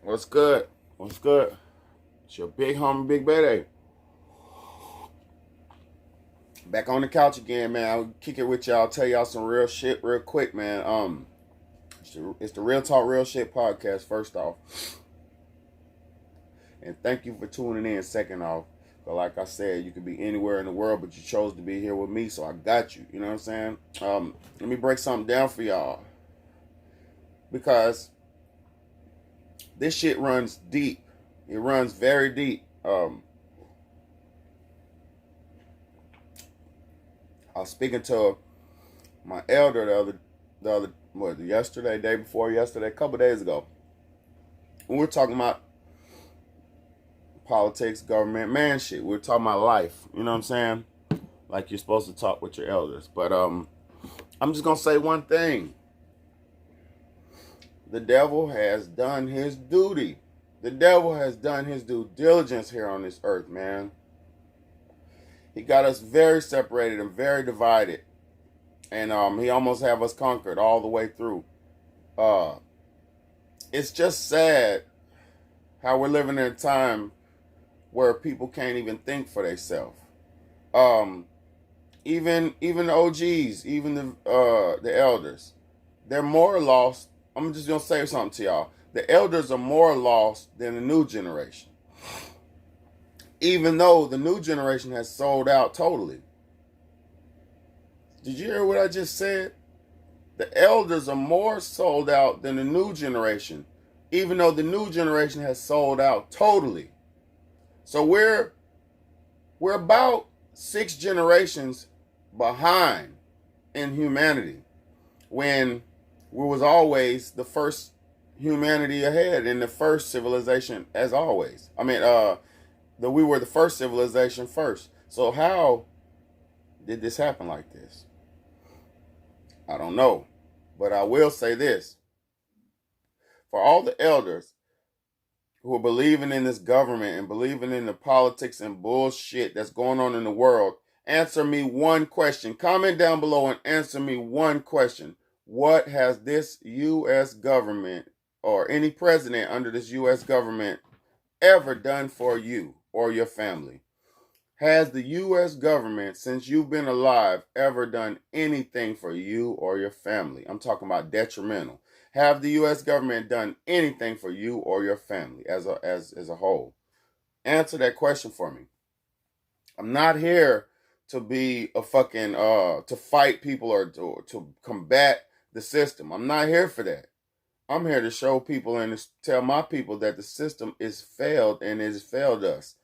What's good? What's good? It's your big homie, Big Betty. Back on the couch again, man. I'll kick it with y'all. Tell y'all some real shit real quick, man. It's the Real Talk Real Shit podcast, first off. And thank you for tuning in, second off. But like I said, you could be anywhere in the world, but you chose to be here with me, so I got you. You know what I'm saying? Let me break something down for y'all. Because this shit runs deep. It runs very deep. I was speaking to my elder yesterday, day before yesterday, a couple days ago. We were talking about politics, government, man shit. We were talking about life. You know what I'm saying? Like you're supposed to talk with your elders. But I'm just gonna say one thing. The devil has done his duty. The devil has done his due diligence here on this earth, man. He got us very separated and very divided. And he almost have us conquered all the way through. It's just sad how we're living in a time where people can't even think for themselves. Even the OGs, even the elders, they're more lost. I'm just gonna say something to y'all. The elders are more lost than the new generation. Even though the new generation has sold out totally. Did you hear what I just said? The elders are more sold out than the new generation, even though the new generation has sold out totally. So we're about 6 generations behind in humanity when we was always the first humanity ahead in the first civilization as always. We were the first civilization first. So how did this happen like this? I don't know. But I will say this. For all the elders who are believing in this government and believing in the politics and bullshit that's going on in the world, answer me one question. Comment down below and answer me one question. What has this U.S. government or any president under this U.S. government ever done for you or your family? Has the U.S. government, since you've been alive, ever done anything for you or your family? I'm talking about detrimental. Have the U.S. government done anything for you or your family as a whole? Answer that question for me. I'm not here to be a fucking to fight people or to combat the system. I'm not here for that. I'm here to show people and to tell my people that the system is failed and it has failed us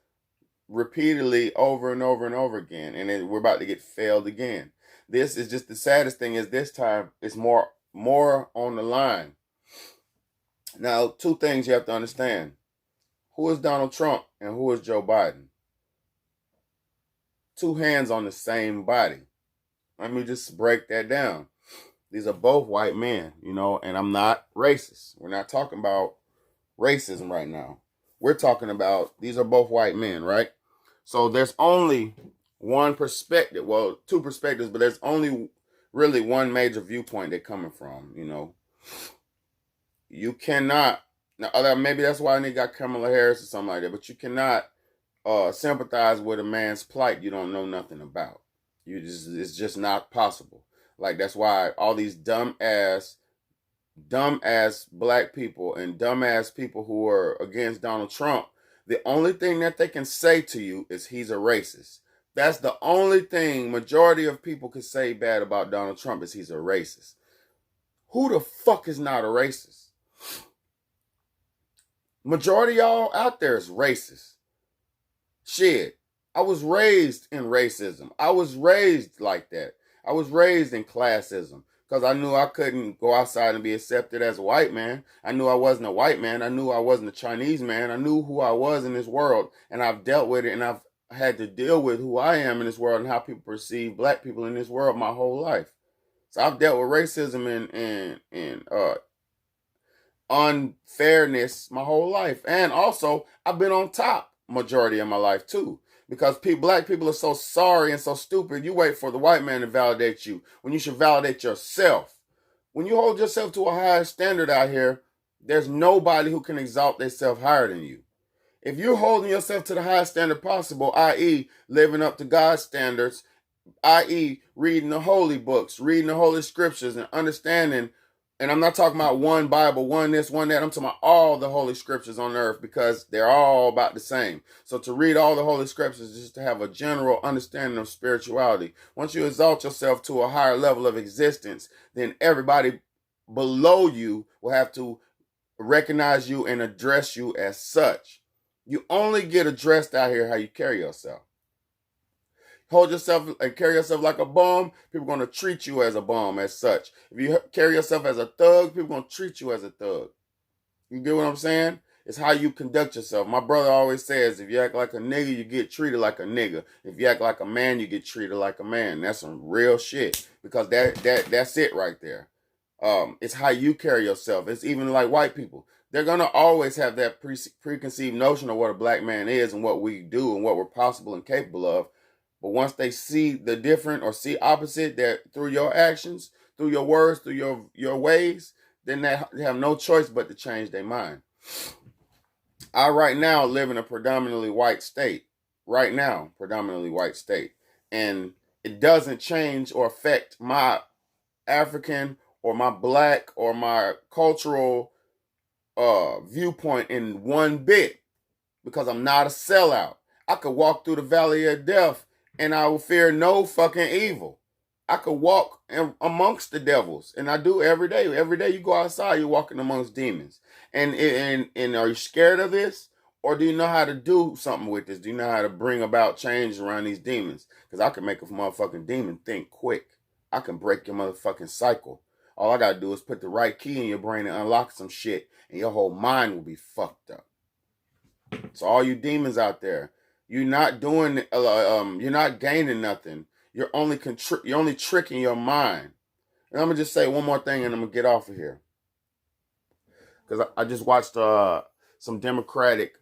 repeatedly over and over and over again, and we're about to get failed again. This is just the saddest thing is this time it's more on the line. Now, 2 things you have to understand. Who is Donald Trump and who is Joe Biden? 2 hands on the same body. Let me just break that down. These are both white men, and I'm not racist. We're not talking about racism right now. We're talking about these are both white men, right? So there's only one perspective. Well, 2 perspectives, but there's only really one major viewpoint they're coming from, You cannot, now maybe that's why they got Kamala Harris or something like that, but you cannot sympathize with a man's plight you don't know nothing about. It's just not possible. Like, that's why all these dumbass black people and dumbass people who are against Donald Trump, the only thing that they can say to you is he's a racist. That's the only thing majority of people can say bad about Donald Trump is he's a racist. Who the fuck is not a racist? Majority of y'all out there is racist. Shit. I was raised in racism. I was raised like that. I was raised in classism. Because I knew I couldn't go outside and be accepted as a white man. I knew I wasn't a white man. I knew I wasn't a Chinese man. I knew who I was in this world. And I've dealt with it. And I've had to deal with who I am in this world and how people perceive black people in this world my whole life. So I've dealt with racism and unfairness my whole life. And also, I've been on top majority of my life too. Because black people are so sorry and so stupid. You wait for the white man to validate you when you should validate yourself. When you hold yourself to a higher standard out here, There's nobody who can exalt themselves higher than you. If you're holding yourself to the highest standard possible, i.e., living up to God's standards, i.e., reading the holy books, reading the holy scriptures, and understanding. And I'm not talking about one Bible, one this, one that. I'm talking about all the holy scriptures on earth because they're all about the same. So to read all the holy scriptures is just to have a general understanding of spirituality. Once you exalt yourself to a higher level of existence, then everybody below you will have to recognize you and address you as such. You only get addressed out here how you carry yourself. Hold yourself and carry yourself like a bum, people are going to treat you as a bum as such. If you carry yourself as a thug, people are going to treat you as a thug. You get what I'm saying? It's how you conduct yourself. My brother always says, if you act like a nigga, you get treated like a nigga. If you act like a man, you get treated like a man. That's some real shit because that's it right there. It's how you carry yourself. It's even like white people. They're going to always have that preconceived notion of what a black man is and what we do and what we're possible and capable of. But once they see the different or see opposite that through your actions, through your words, through your ways, then they have no choice but to change their mind. I right now live in a predominantly white state. Right now, predominantly white state. And it doesn't change or affect my African or my black or my cultural viewpoint in one bit because I'm not a sellout. I could walk through the valley of death and I will fear no fucking evil. I could walk amongst the devils, and I do every day. Every day you go outside, you're walking amongst demons. And are you scared of this? Or do you know how to do something with this? Do you know how to bring about change around these demons? Because I can make a motherfucking demon think quick. I can break your motherfucking cycle. All I gotta do is put the right key in your brain and unlock some shit, and your whole mind will be fucked up. So all you demons out there, you're not doing, you're not gaining nothing. You're only tricking your mind. And I'm gonna just say one more thing, and I'm gonna get off of here because I just watched some Democratic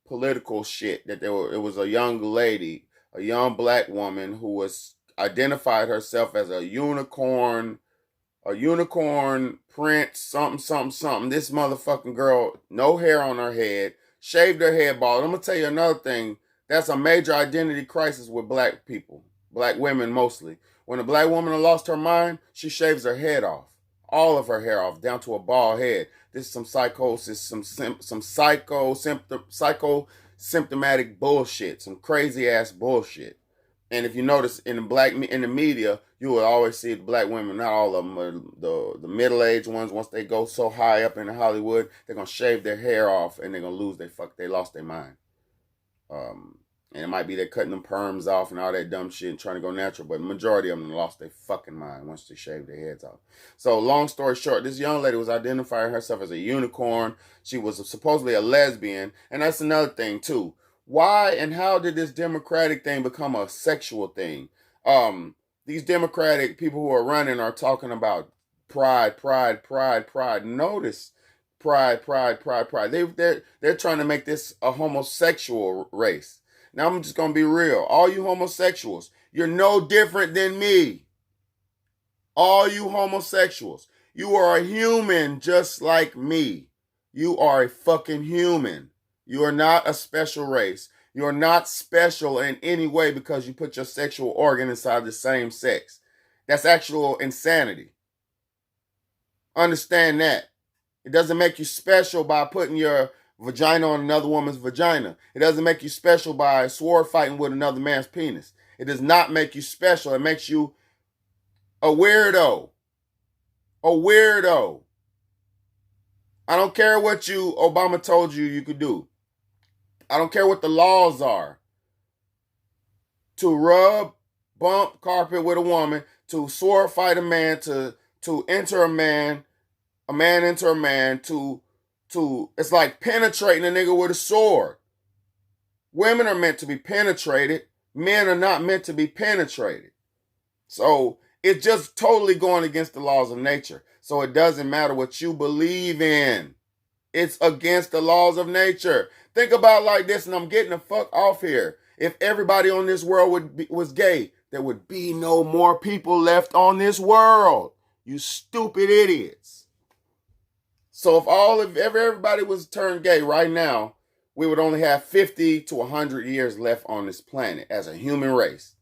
political shit that it was a young lady, a young black woman who was identified herself as a unicorn prince, something. This motherfucking girl, no hair on her head, shaved her head bald. I'm gonna tell you another thing. That's a major identity crisis with black people, black women mostly. When a black woman lost her mind, she shaves her head off, all of her hair off, down to a bald head. This is some psychosis, some symptomatic bullshit, some crazy ass bullshit. And if you notice in the media, you will always see the black women. Not all of them are the middle-aged ones. Once they go so high up in Hollywood, they're gonna shave their hair off and they're gonna lose they lost their mind. And it might be they're cutting them perms off and all that dumb shit and trying to go natural, but the majority of them lost their fucking mind once they shaved their heads off. So long story short, this young lady was identifying herself as a unicorn. She was supposedly a lesbian, and that's another thing too. Why and how did this democratic thing become a sexual thing? These democratic people who are running are talking about pride. Notice pride. They're trying to make this a homosexual race. Now I'm just gonna be real. All you homosexuals, you're no different than me. All you homosexuals, you are a human just like me. You are a fucking human. You are not a special race. You are not special in any way because you put your sexual organ inside the same sex. That's actual insanity. Understand that. It doesn't make you special by putting your vagina on another woman's vagina. It doesn't make you special by sword fighting with another man's penis. It does not make you special. It makes you a weirdo. A weirdo. I don't care what Obama told you could do. I don't care what the laws are. To rub, bump carpet with a woman, to sword fight a man, to enter a man enter a man, to it's like penetrating a nigga with a sword. Women are meant to be penetrated. Men are not meant to be penetrated. So it's just totally going against the laws of nature. So it doesn't matter what you believe in. It's against the laws of nature. Think about it like this, and I'm getting the fuck off here. If everybody on this world was gay, there would be no more people left on this world. You stupid idiots. So if everybody was turned gay right now, we would only have 50 to 100 years left on this planet as a human race.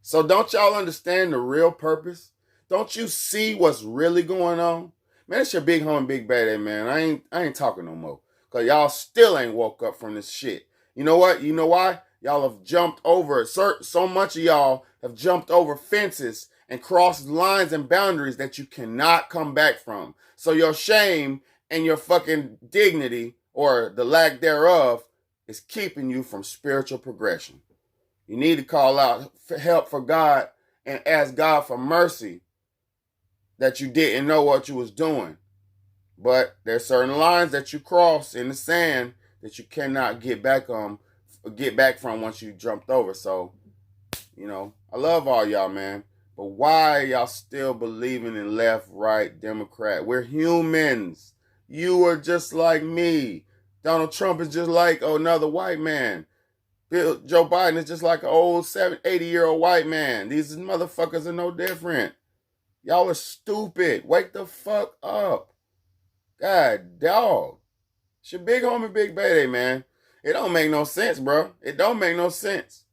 So don't y'all understand the real purpose? Don't you see what's really going on? Man, it's your big homie, Big Bad, man. I ain't talking no more. Cause y'all still ain't woke up from this shit. You know what? You know why? Y'all have jumped over so much of y'all have jumped over fences and crossed lines and boundaries that you cannot come back from. So your shame and your fucking dignity, or the lack thereof, is keeping you from spiritual progression. You need to call out for help for God and ask God for mercy that you didn't know what you was doing. But there's certain lines that you cross in the sand that you cannot get back from once you jumped over. So, I love all y'all, man. But why y'all still believing in left, right, Democrat? We're humans. You are just like me. Donald Trump is just like another white man. Joe Biden is just like an old 80-year-old white man. These motherfuckers are no different. Y'all are stupid. Wake the fuck up. God dog. It's your big homie, Big Baby, man. It don't make no sense, bro. It don't make no sense.